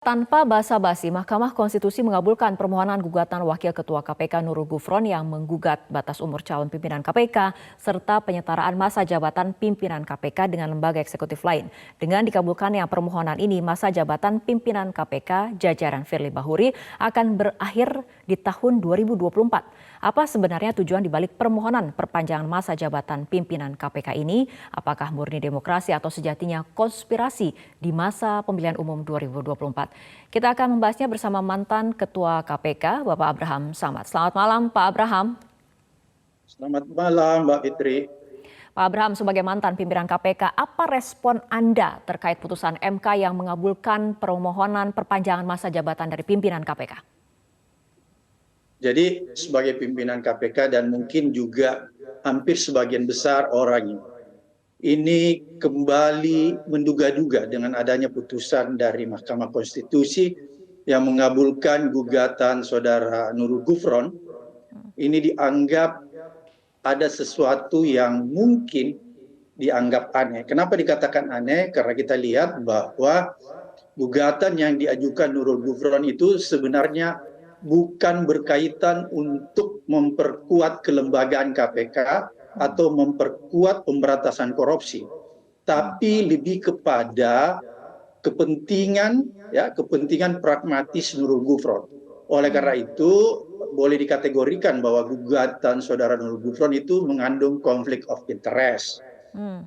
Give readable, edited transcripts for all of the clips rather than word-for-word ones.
Tanpa basa-basi, Mahkamah Konstitusi mengabulkan permohonan gugatan Wakil Ketua KPK Nurul Gufron yang menggugat batas umur calon pimpinan KPK serta penyetaraan masa jabatan pimpinan KPK dengan lembaga eksekutif lain. Dengan dikabulkannya permohonan ini, masa jabatan pimpinan KPK jajaran Firly Bahuri akan berakhir di tahun 2024. Apa sebenarnya tujuan dibalik permohonan perpanjangan masa jabatan pimpinan KPK ini? Apakah murni demokrasi atau sejatinya konspirasi di masa pemilihan umum 2024? Kita akan membahasnya bersama mantan Ketua KPK, Bapak Abraham Samad. Selamat malam, Pak Abraham. Selamat malam, Mbak Fitri. Pak Abraham, sebagai mantan pimpinan KPK, apa respon Anda terkait putusan MK yang mengabulkan permohonan perpanjangan masa jabatan dari pimpinan KPK? Jadi sebagai pimpinan KPK dan mungkin juga hampir sebagian besar orang ini kembali menduga-duga dengan adanya putusan dari Mahkamah Konstitusi yang mengabulkan gugatan saudara Nurul Gufron. Ini dianggap ada sesuatu yang mungkin dianggap aneh. Kenapa dikatakan aneh? Karena kita lihat bahwa gugatan yang diajukan Nurul Gufron itu sebenarnya bukan berkaitan untuk memperkuat kelembagaan KPK atau memperkuat pemberantasan korupsi, tapi lebih kepada kepentingan pragmatis Nurul Gufron. Oleh karena itu boleh dikategorikan bahwa gugatan saudara Nurul Gufron itu mengandung konflik of interest.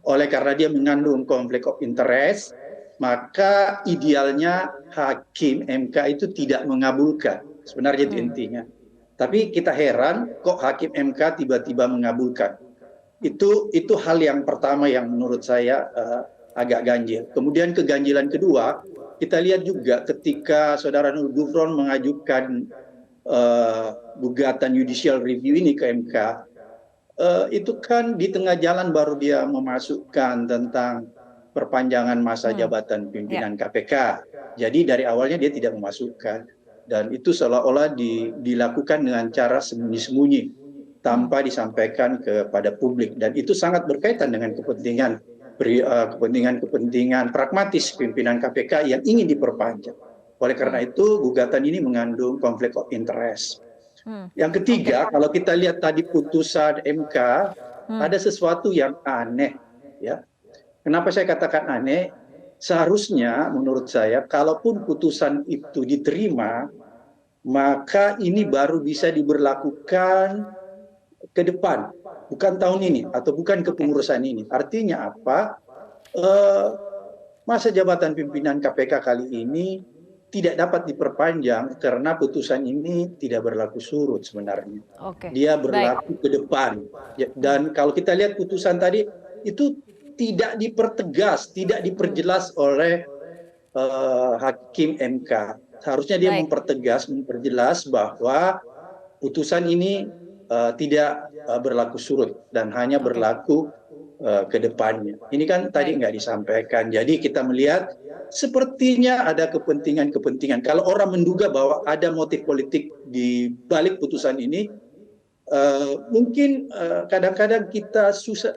Oleh karena dia mengandung konflik of interest, maka idealnya hakim MK itu tidak mengabulkan. Sebenarnya itu intinya. Tapi kita heran kok hakim MK tiba-tiba mengabulkan. Itu hal yang pertama yang menurut saya agak ganjil. Kemudian keganjilan kedua, kita lihat juga ketika saudara Nurul Gufron mengajukan gugatan judicial review ini ke MK, itu kan di tengah jalan baru dia memasukkan tentang perpanjangan masa jabatan pimpinan KPK. Jadi dari awalnya dia tidak memasukkan. Dan itu seolah-olah dilakukan dengan cara sembunyi-sembunyi tanpa disampaikan kepada publik. Dan itu sangat berkaitan dengan kepentingan pragmatis pimpinan KPK yang ingin diperpanjang. Oleh karena itu gugatan ini mengandung konflik of interest. Yang ketiga, kalau kita lihat tadi putusan MK, ada sesuatu yang aneh. Ya. Kenapa saya katakan aneh? Seharusnya menurut saya, kalaupun putusan itu diterima, maka ini baru bisa diberlakukan ke depan, bukan tahun ini atau bukan kepengurusan ini. Artinya apa? Masa jabatan pimpinan KPK kali ini tidak dapat diperpanjang karena putusan ini tidak berlaku surut sebenarnya. Dia berlaku ke depan. Dan kalau kita lihat putusan tadi, itu tidak dipertegas, tidak diperjelas oleh hakim MK. Seharusnya dia memperjelas bahwa putusan ini tidak berlaku surut dan hanya berlaku ke depannya. Ini kan tadi nggak disampaikan. Jadi kita melihat sepertinya ada kepentingan-kepentingan. Kalau orang menduga bahwa ada motif politik di balik putusan ini, mungkin kadang-kadang kita susah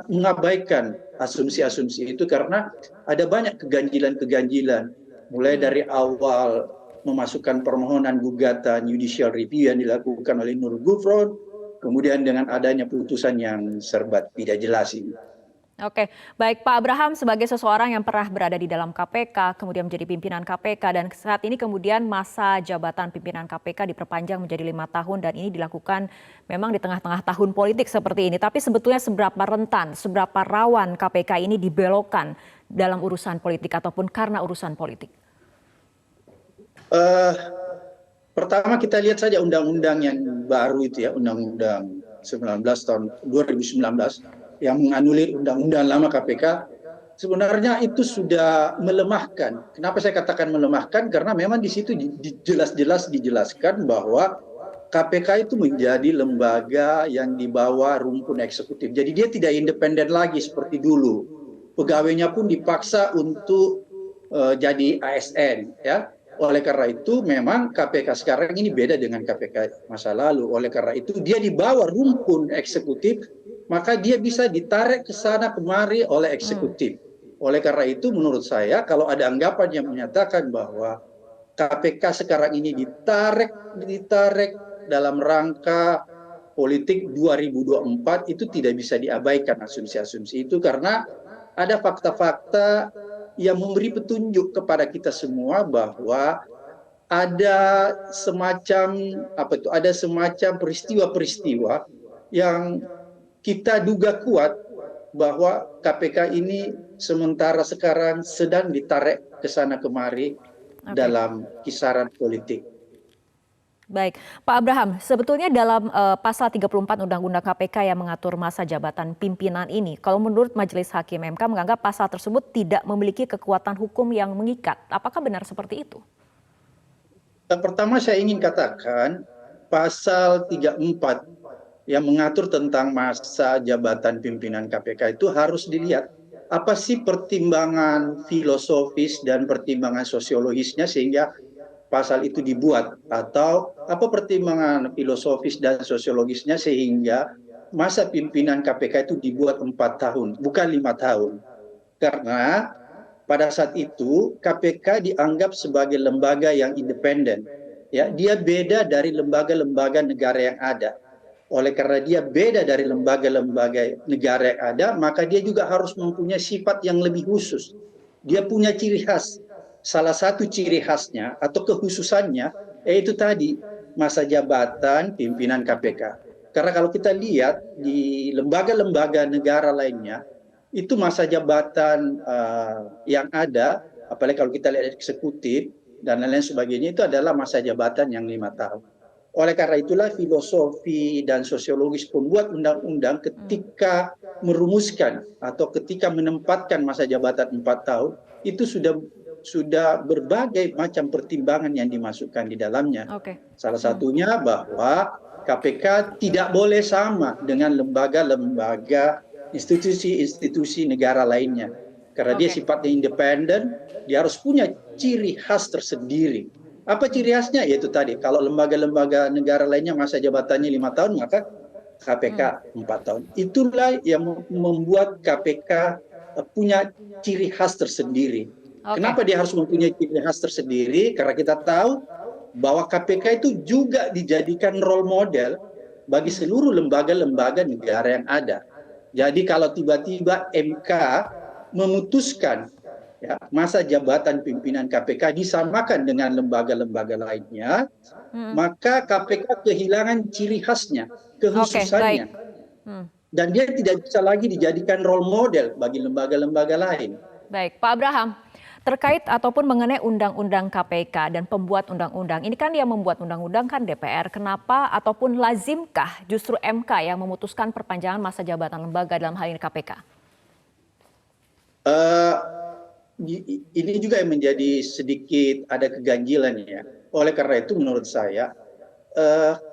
mengabaikan asumsi-asumsi itu karena ada banyak keganjilan-keganjilan mulai dari awal memasukkan permohonan gugatan judicial review yang dilakukan oleh Nurul Gufron, kemudian dengan adanya putusan yang serba tidak jelas ini. Oke, baik Pak Abraham, sebagai seseorang yang pernah berada di dalam KPK, kemudian menjadi pimpinan KPK, dan saat ini kemudian masa jabatan pimpinan KPK diperpanjang menjadi 5 tahun, dan ini dilakukan memang di tengah-tengah tahun politik seperti ini. Tapi sebetulnya seberapa rentan, seberapa rawan KPK ini dibelokkan dalam urusan politik ataupun karena urusan politik? Pertama kita lihat saja undang-undang yang baru itu ya, Undang-Undang 19 tahun 2019, yang menganulir undang-undang lama KPK, sebenarnya itu sudah melemahkan. Kenapa saya katakan melemahkan? Karena memang di situ jelas-jelas dijelaskan bahwa KPK itu menjadi lembaga yang di bawah rumpun eksekutif. Jadi dia tidak independen lagi seperti dulu. Pegawainya pun dipaksa untuk jadi ASN, ya. Oleh karena itu memang KPK sekarang ini beda dengan KPK masa lalu. Oleh karena itu dia di bawah rumpun eksekutif, maka dia bisa ditarik ke sana kemari oleh eksekutif. Oleh karena itu menurut saya kalau ada anggapan yang menyatakan bahwa KPK sekarang ini ditarik dalam rangka politik 2024 itu tidak bisa diabaikan asumsi-asumsi itu karena ada fakta-fakta yang memberi petunjuk kepada kita semua bahwa ada semacam peristiwa-peristiwa yang kita duga kuat bahwa KPK ini sementara sekarang sedang ditarik ke sana kemari dalam kisaran politik. Baik, Pak Abraham, sebetulnya dalam pasal 34 Undang-Undang KPK yang mengatur masa jabatan pimpinan ini, kalau menurut Majelis Hakim MK menganggap pasal tersebut tidak memiliki kekuatan hukum yang mengikat. Apakah benar seperti itu? Pertama saya ingin katakan pasal 34 yang mengatur tentang masa jabatan pimpinan KPK itu harus dilihat apa sih pertimbangan filosofis dan pertimbangan sosiologisnya sehingga pasal itu dibuat, atau apa pertimbangan filosofis dan sosiologisnya sehingga masa pimpinan KPK itu dibuat 4 tahun, bukan 5 tahun. Karena pada saat itu KPK dianggap sebagai lembaga yang independen. Ya, dia beda dari lembaga-lembaga negara yang ada. Oleh karena dia beda dari lembaga-lembaga negara yang ada, maka dia juga harus mempunyai sifat yang lebih khusus. Dia punya ciri khas. Salah satu ciri khasnya atau kekhususannya yaitu tadi masa jabatan pimpinan KPK. Karena kalau kita lihat di lembaga-lembaga negara lainnya, itu masa jabatan yang ada, apalagi kalau kita lihat eksekutif dan lain-lain sebagainya, itu adalah masa jabatan yang 5 tahun. Oleh karena itulah filosofi dan sosiologis pembuat undang-undang ketika merumuskan atau ketika menempatkan masa jabatan 4 tahun, itu sudah berbagai macam pertimbangan yang dimasukkan di dalamnya. Salah satunya bahwa KPK tidak boleh sama dengan lembaga-lembaga institusi-institusi negara lainnya. Karena dia sifatnya independen, dia harus punya ciri khas tersendiri. Apa ciri khasnya? Yaitu tadi, kalau lembaga-lembaga negara lainnya masa jabatannya 5 tahun, maka KPK 4 tahun. Itulah yang membuat KPK punya ciri khas tersendiri. Kenapa dia harus mempunyai ciri khas tersendiri? Karena kita tahu bahwa KPK itu juga dijadikan role model bagi seluruh lembaga-lembaga negara yang ada. Jadi kalau tiba-tiba MK memutuskan masa jabatan pimpinan KPK disamakan dengan lembaga-lembaga lainnya, maka KPK kehilangan ciri khasnya, kekhususannya. Dan dia tidak bisa lagi dijadikan role model bagi lembaga-lembaga lain. Baik, Pak Abraham, terkait ataupun mengenai undang-undang KPK dan pembuat undang-undang, ini kan yang membuat undang-undang kan DPR, kenapa ataupun lazimkah justru MK yang memutuskan perpanjangan masa jabatan lembaga dalam hal ini KPK? Ini juga yang menjadi sedikit ada keganjilan ya. Oleh karena itu menurut saya,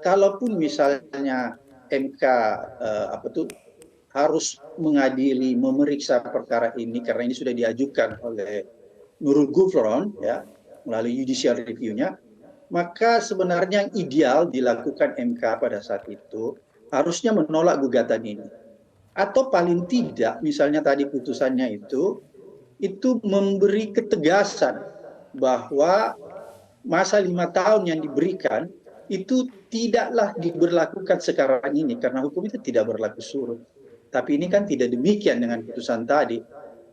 kalaupun misalnya MK harus mengadili, memeriksa perkara ini karena ini sudah diajukan oleh Nurul Gufron ya melalui judicial review-nya, maka sebenarnya yang ideal dilakukan MK pada saat itu harusnya menolak gugatan ini. Atau paling tidak misalnya tadi putusannya itu memberi ketegasan bahwa masa 5 tahun yang diberikan itu tidaklah diberlakukan sekarang ini karena hukum itu tidak berlaku surut. Tapi ini kan tidak demikian dengan putusan tadi.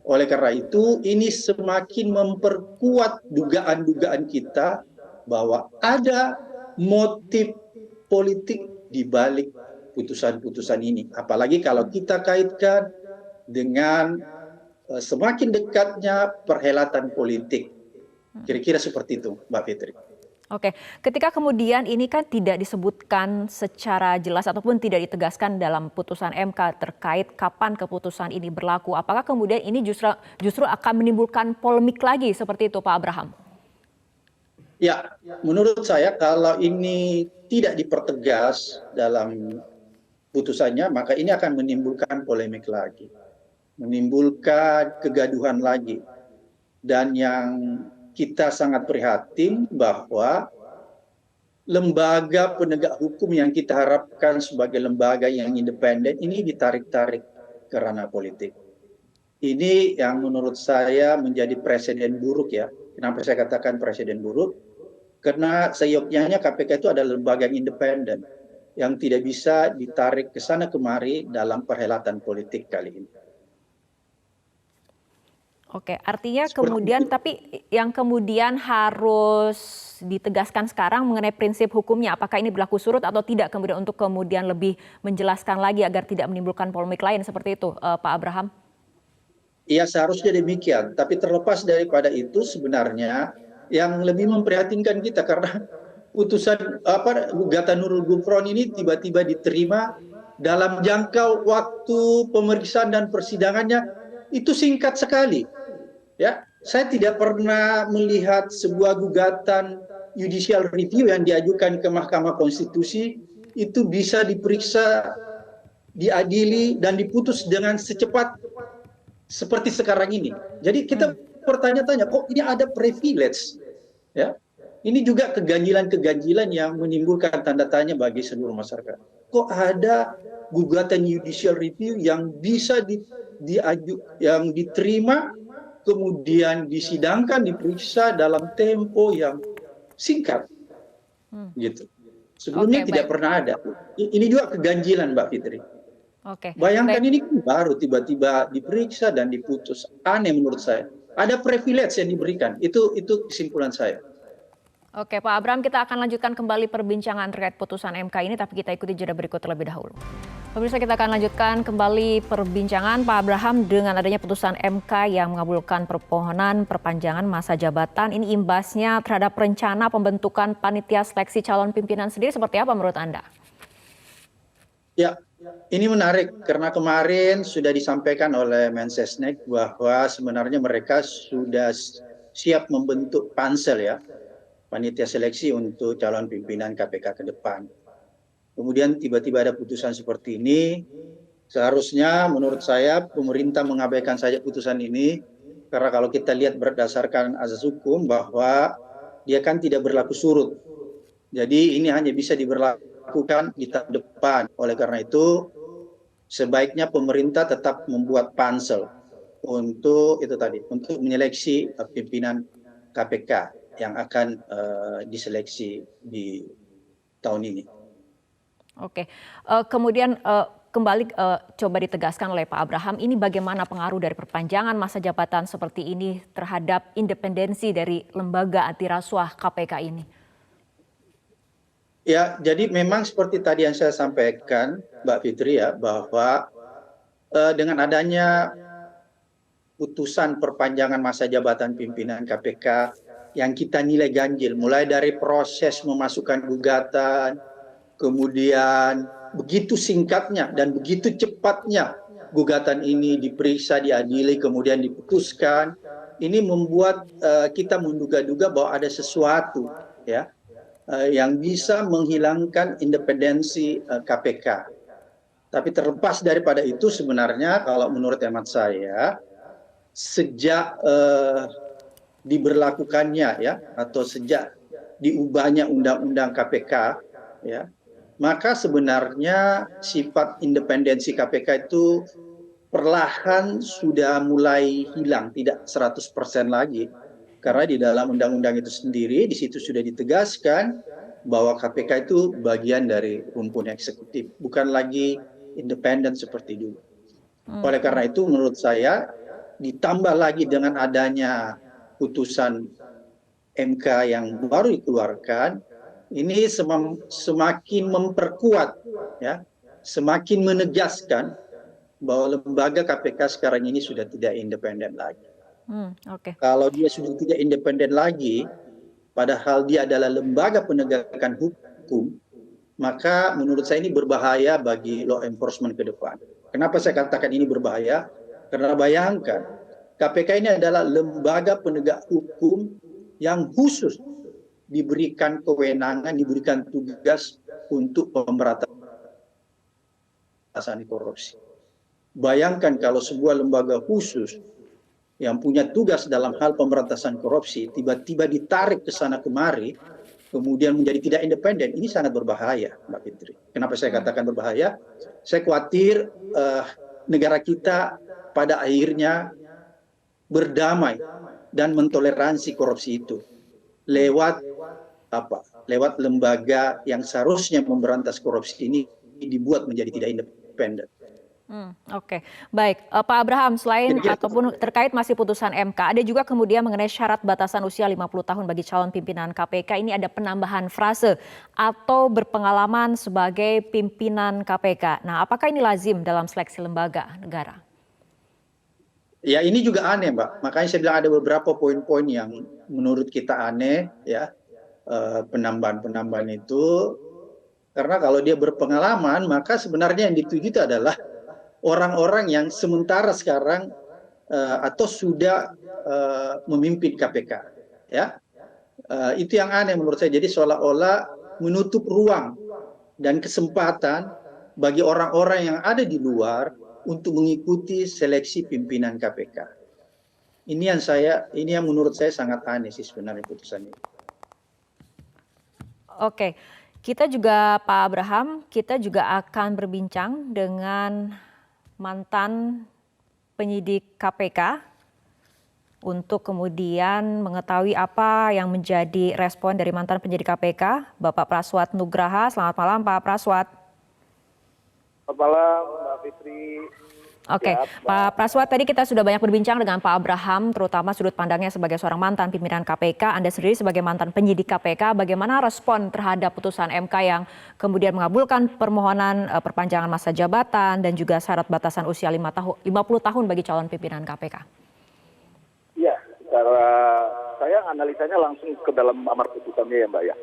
Oleh karena itu ini semakin memperkuat dugaan-dugaan kita bahwa ada motif politik di balik putusan-putusan ini. Apalagi kalau kita kaitkan dengan semakin dekatnya perhelatan politik. Kira-kira seperti itu, Mbak Fitri. Oke, ketika kemudian ini kan tidak disebutkan secara jelas ataupun tidak ditegaskan dalam putusan MK terkait kapan keputusan ini berlaku, apakah kemudian ini justru akan menimbulkan polemik lagi seperti itu, Pak Abraham? Ya, menurut saya kalau ini tidak dipertegas dalam putusannya, maka ini akan menimbulkan polemik lagi, menimbulkan kegaduhan lagi. Dan yang kita sangat prihatin bahwa lembaga penegak hukum yang kita harapkan sebagai lembaga yang independen ini ditarik-tarik ke ranah politik. Ini yang menurut saya menjadi presiden buruk ya. Kenapa saya katakan presiden buruk? Karena seyogyanya KPK itu adalah lembaga yang independen yang tidak bisa ditarik ke sana kemari dalam perhelatan politik kali ini. Oke, artinya Seperti kemudian, itu. tapi yang kemudian harus ditegaskan sekarang mengenai prinsip hukumnya, apakah ini berlaku surut atau tidak, kemudian untuk kemudian lebih menjelaskan lagi agar tidak menimbulkan polemik lain seperti itu, Pak Abraham? Ya seharusnya demikian, tapi terlepas daripada itu sebenarnya yang lebih memprihatinkan kita karena putusan gugatan Nurul Gufron ini tiba-tiba diterima dalam jangka waktu pemeriksaan dan persidangannya itu singkat sekali. Ya, saya tidak pernah melihat sebuah gugatan judicial review yang diajukan ke Mahkamah Konstitusi itu bisa diperiksa, diadili dan diputus dengan secepat seperti sekarang ini. Jadi kita bertanya-tanya, kok ini ada privilege? Ya, ini juga keganjilan-keganjilan yang menimbulkan tanda tanya bagi seluruh masyarakat. Kok ada gugatan judicial review yang bisa yang diterima, kemudian disidangkan, diperiksa dalam tempo yang singkat, gitu. Sebelumnya Oke, tidak baik. pernah ada. Ini juga keganjilan, Mbak Fitri. Oke, Bayangkan baik. ini kan baru tiba-tiba diperiksa dan diputus. Aneh menurut saya. Ada privilege yang diberikan. Itu kesimpulan saya. Oke, Pak Abraham, kita akan lanjutkan kembali perbincangan terkait putusan MK ini, tapi kita ikuti jeda berikut terlebih dahulu. Pemirsa, kita akan lanjutkan kembali perbincangan Pak Abraham dengan adanya putusan MK yang mengabulkan permohonan perpanjangan masa jabatan. Ini imbasnya terhadap rencana pembentukan panitia seleksi calon pimpinan sendiri seperti apa menurut Anda? Ya, ini menarik karena kemarin sudah disampaikan oleh Mensesnek bahwa sebenarnya mereka sudah siap membentuk pansel ya, panitia seleksi untuk calon pimpinan KPK ke depan. Kemudian tiba-tiba ada putusan seperti ini. Seharusnya menurut saya pemerintah mengabaikan saja putusan ini karena kalau kita lihat berdasarkan azas hukum bahwa dia kan tidak berlaku surut. Jadi ini hanya bisa diberlakukan di tahun depan. Oleh karena itu sebaiknya pemerintah tetap membuat pansel untuk itu tadi, untuk menyeleksi pimpinan KPK yang akan diseleksi di tahun ini. Oke, kemudian kembali coba ditegaskan oleh Pak Abraham, ini bagaimana pengaruh dari perpanjangan masa jabatan seperti ini terhadap independensi dari lembaga anti rasuah KPK ini? Ya, jadi memang seperti tadi yang saya sampaikan, Mbak Fitri ya, bahwa dengan adanya putusan perpanjangan masa jabatan pimpinan KPK yang kita nilai ganjil, mulai dari proses memasukkan gugatan, kemudian begitu singkatnya dan begitu cepatnya gugatan ini diperiksa, diadili, kemudian diputuskan, ini membuat kita menduga-duga bahwa ada sesuatu ya yang bisa menghilangkan independensi KPK. Tapi terlepas daripada itu sebenarnya kalau menurut hemat saya sejak diberlakukannya ya atau sejak diubahnya undang-undang KPK ya, maka sebenarnya sifat independensi KPK itu perlahan sudah mulai hilang, tidak 100% lagi. Karena di dalam undang-undang itu sendiri, di situ sudah ditegaskan bahwa KPK itu bagian dari rumpun eksekutif, bukan lagi independen seperti dulu. Oleh karena itu menurut saya, ditambah lagi dengan adanya putusan MK yang baru dikeluarkan, ini semakin memperkuat, ya, semakin menegaskan bahwa lembaga KPK sekarang ini sudah tidak independen lagi. Oke. Kalau dia sudah tidak independen lagi, padahal dia adalah lembaga penegakan hukum, maka menurut saya ini berbahaya bagi law enforcement ke depan. Kenapa saya katakan ini berbahaya? Karena bayangkan, KPK ini adalah lembaga penegak hukum yang khusus diberikan kewenangan, diberikan tugas untuk pemberantasan korupsi. Bayangkan kalau sebuah lembaga khusus yang punya tugas dalam hal pemberantasan korupsi tiba-tiba ditarik ke sana kemari, kemudian menjadi tidak independen, ini sangat berbahaya, Mbak Fitri. Kenapa saya katakan berbahaya? Saya khawatir negara kita pada akhirnya berdamai dan mentoleransi korupsi itu lewat apa? Lewat lembaga yang seharusnya memberantas korupsi ini dibuat menjadi tidak independen. Oke, baik. Pak Abraham, selain Kira-kira ataupun terkait masih putusan MK, ada juga kemudian mengenai syarat batasan usia 50 tahun bagi calon pimpinan KPK. Ini ada penambahan frase atau berpengalaman sebagai pimpinan KPK. Nah, apakah ini lazim dalam seleksi lembaga negara? Ya ini juga aneh, Mbak. Makanya saya bilang ada beberapa poin-poin yang menurut kita aneh, ya penambahan-penambahan itu. Karena kalau dia berpengalaman, maka sebenarnya yang dituju itu adalah orang-orang yang sementara sekarang atau sudah memimpin KPK, ya itu yang aneh menurut saya. Jadi seolah-olah menutup ruang dan kesempatan bagi orang-orang yang ada di luar untuk mengikuti seleksi pimpinan KPK. Ini yang menurut saya sangat aneh sih sebenarnya putusan ini. Oke, kita juga Pak Abraham, kita juga akan berbincang dengan mantan penyidik KPK untuk kemudian mengetahui apa yang menjadi respon dari mantan penyidik KPK, Bapak Praswat Nugraha. Selamat malam Pak Praswat. Selamat malam Mbak Fitri. Oke, Pak Praswat, tadi kita sudah banyak berbincang dengan Pak Abraham, terutama sudut pandangnya sebagai seorang mantan pimpinan KPK. Anda sendiri sebagai mantan penyidik KPK, bagaimana respon terhadap putusan MK yang kemudian mengabulkan permohonan perpanjangan masa jabatan dan juga syarat batasan usia 50 tahun bagi calon pimpinan KPK? Iya, secara saya analisanya langsung ke dalam amar putusannya ya Mbak ya.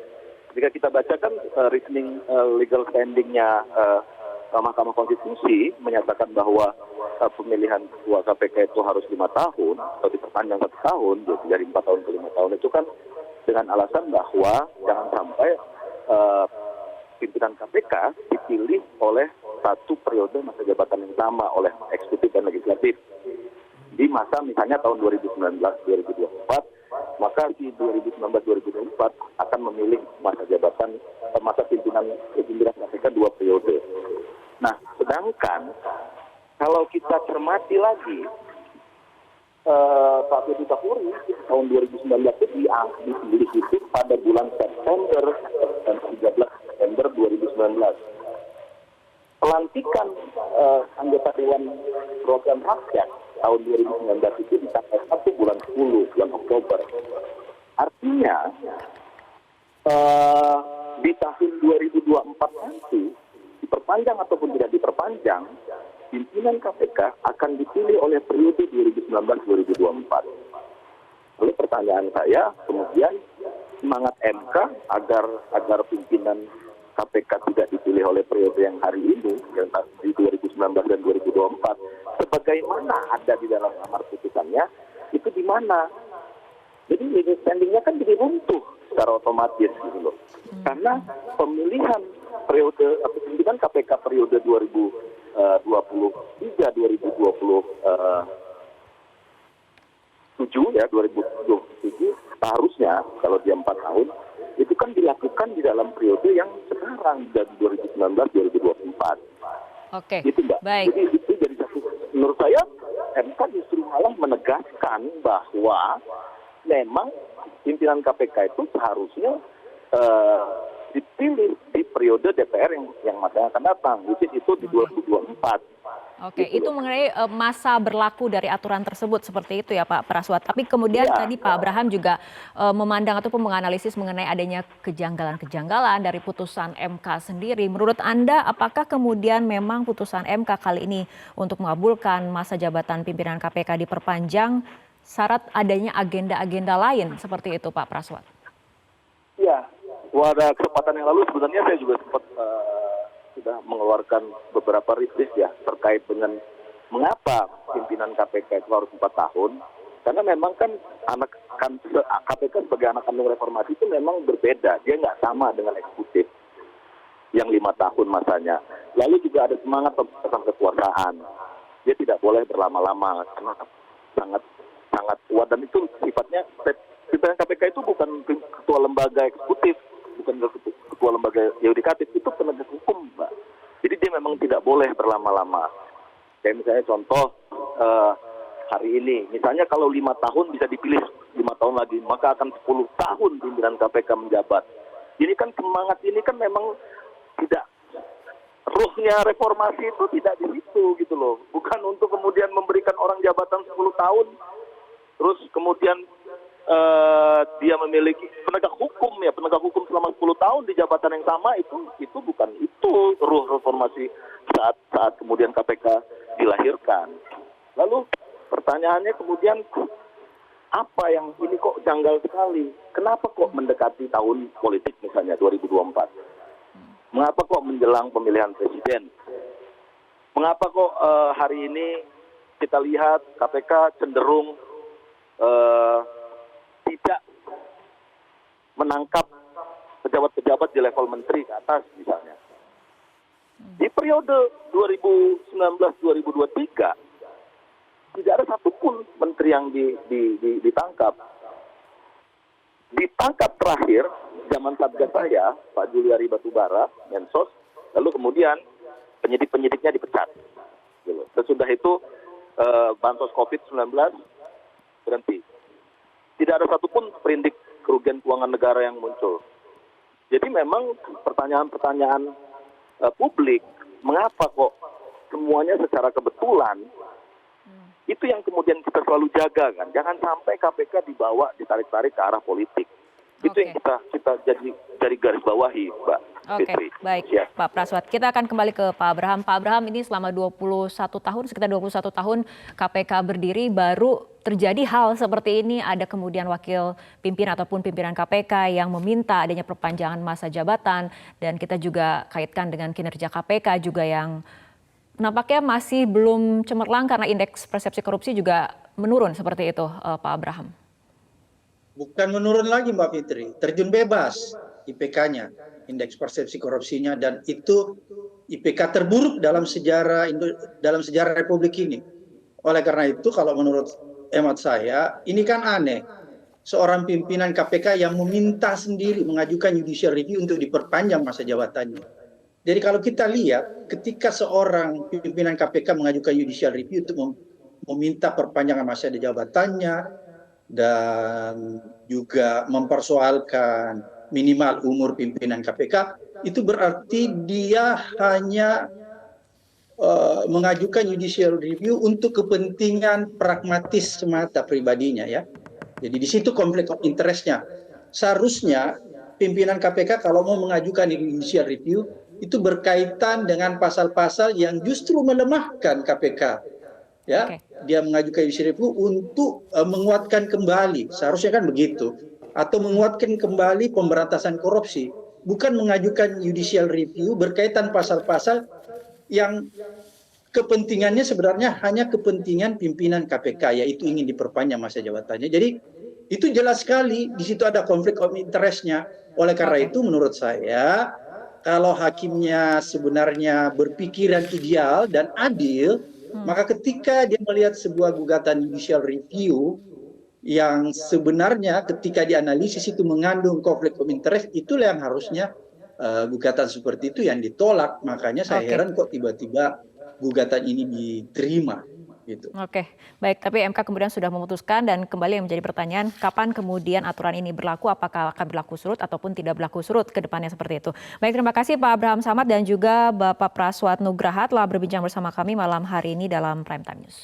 Jika kita bacakan reasoning legal standing-nya Mahkamah Konstitusi menyatakan bahwa pemilihan ketua KPK itu harus 5 tahun atau diperpanjang 1 tahun, jadi dari 4 tahun ke 5 tahun itu kan dengan alasan bahwa jangan sampai pimpinan KPK dipilih oleh satu periode masa jabatan yang sama oleh eksekutif dan legislatif. Di masa misalnya tahun 2019-2024, maka di 2019-2024 akan memilih masa jabatan masa pimpinan KPK 2 periode. Nah, sedangkan kalau kita cermati lagi, Pak Firly Bahuri tahun 2019 itu dipilih itu pada bulan September dan 13 September 2019. Pelantikan anggota Dewan Perwakilan Rakyat tahun 2019 itu di tanggal 1 bulan 10, bulan Oktober. Artinya, di tahun 2024 nanti, diperpanjang ataupun tidak diperpanjang, pimpinan KPK akan dipilih oleh periode 2019-2024. Lalu pertanyaan saya, kemudian semangat MK agar pimpinan KPK tidak dipilih oleh periode yang hari ini, yang di 2019 dan 2024, sebagaimana ada di dalam amar putusannya, itu di mana? Jadi legal standing-nya kan jadi runtuh secara otomatis gitu loh. Karena pemilihan periode pimpinan KPK periode 2023-2027 ya 2027 seharusnya kalau dia 4 tahun itu kan dilakukan di dalam periode yang sekarang dari 2019-2024. Oke, Itu Mbak. baik. Jadi itu jadi satu, menurut saya MK justru malah menegaskan bahwa memang pimpinan KPK itu seharusnya dipilih di periode DPR yang masa akan datang, which is itu di 2024. Oke, itu mengenai masa berlaku dari aturan tersebut seperti itu ya Pak Praswat. Tapi kemudian tadi Pak Abraham juga memandang ataupun menganalisis mengenai adanya kejanggalan-kejanggalan dari putusan MK sendiri. Menurut Anda, apakah kemudian memang putusan MK kali ini untuk mengabulkan masa jabatan pimpinan KPK diperpanjang syarat adanya agenda-agenda lain seperti itu Pak Praswat? Ya, pada kesempatan yang lalu sebenarnya saya juga sempat sudah mengeluarkan beberapa rilis ya terkait dengan mengapa pimpinan KPK itu harus 4 tahun. Karena memang kan KPK sebagai anak kandung reformasi itu memang berbeda. Dia nggak sama dengan eksekutif yang 5 tahun masanya. Lalu juga ada semangat pembatasan kekuasaan. Dia tidak boleh berlama-lama karena sangat kuat dan itu sifatnya pimpinan KPK itu bukan ketua lembaga eksekutif, bukan ketua lembaga yudikatif, itu penegak hukum, Mbak. Jadi dia memang tidak boleh berlama-lama. Kayak misalnya contoh, hari ini. Misalnya kalau 5 tahun bisa dipilih 5 tahun lagi, maka akan 10 tahun pimpinan KPK menjabat. Ini kan semangat ini kan memang tidak, ruhnya reformasi itu tidak di situ gitu loh. Bukan untuk kemudian memberikan orang jabatan 10 tahun, terus kemudian dia memiliki penegak hukum selama 10 tahun di jabatan yang sama, itu bukan itu ruh reformasi saat kemudian KPK dilahirkan. Lalu pertanyaannya kemudian, apa yang ini kok janggal sekali? Kenapa kok mendekati tahun politik misalnya 2024? Mengapa kok menjelang pemilihan presiden? Mengapa kok hari ini kita lihat KPK cenderung tidak menangkap pejabat-pejabat di level menteri ke atas misalnya. Di periode 2019-2023 tidak ada satupun menteri yang ditangkap. Ditangkap terakhir zaman Satgas saya, Pak Juliari Batubara, Mensos, lalu kemudian penyidik-penyidiknya dipecat. Sesudah itu bansos COVID-19 berhenti. Tidak ada satupun perindik kerugian keuangan negara yang muncul. Jadi memang pertanyaan-pertanyaan publik, mengapa kok semuanya secara kebetulan, itu yang kemudian kita selalu jaga kan. Jangan sampai KPK dibawa, ditarik-tarik ke arah politik. Itu yang kita jadi garis bawahi, Mbak Fitri. Baik, Ya. Pak Praswat. Kita akan kembali ke Pak Abraham. Pak Abraham, ini selama 21 tahun, sekitar 21 tahun KPK berdiri, baru terjadi hal seperti ini. Ada kemudian wakil pimpinan ataupun pimpinan KPK yang meminta adanya perpanjangan masa jabatan. Dan kita juga kaitkan dengan kinerja KPK juga yang nampaknya masih belum cemerlang karena indeks persepsi korupsi juga menurun seperti itu, Pak Abraham. Bukan menurun lagi Mbak Fitri, terjun bebas IPK-nya, indeks persepsi korupsinya, dan itu IPK terburuk dalam sejarah Republik ini. Oleh karena itu, kalau menurut hemat saya, ini kan aneh. Seorang pimpinan KPK yang meminta sendiri mengajukan judicial review untuk diperpanjang masa jabatannya. Jadi kalau kita lihat, ketika seorang pimpinan KPK mengajukan judicial review untuk meminta perpanjangan masa jabatannya, dan juga mempersoalkan minimal umur pimpinan KPK, itu berarti dia hanya mengajukan judicial review untuk kepentingan pragmatis semata pribadinya ya. Jadi di situ konflik of interest-nya. Seharusnya pimpinan KPK kalau mau mengajukan judicial review itu berkaitan dengan pasal-pasal yang justru melemahkan KPK. Ya, dia mengajukan judicial review untuk menguatkan kembali, seharusnya kan begitu, atau menguatkan kembali pemberantasan korupsi, bukan mengajukan judicial review berkaitan pasal-pasal yang kepentingannya sebenarnya hanya kepentingan pimpinan KPK, yaitu ingin diperpanjang masa jabatannya. Jadi itu jelas sekali di situ ada konflik of interest-nya. Oleh karena itu menurut saya, kalau hakimnya sebenarnya berpikiran ideal dan adil, maka ketika dia melihat sebuah gugatan judicial review yang sebenarnya ketika dianalisis itu mengandung konflik of interest, itulah yang harusnya gugatan seperti itu yang ditolak. Makanya saya heran kok tiba-tiba gugatan ini diterima. Gitu. Baik, tapi MK kemudian sudah memutuskan dan kembali yang menjadi pertanyaan, kapan kemudian aturan ini berlaku, apakah akan berlaku surut ataupun tidak berlaku surut ke depannya seperti itu. Baik, terima kasih Pak Abraham Samad dan juga Bapak Praswat Nugraha telah berbincang bersama kami malam hari ini dalam Prime Time News.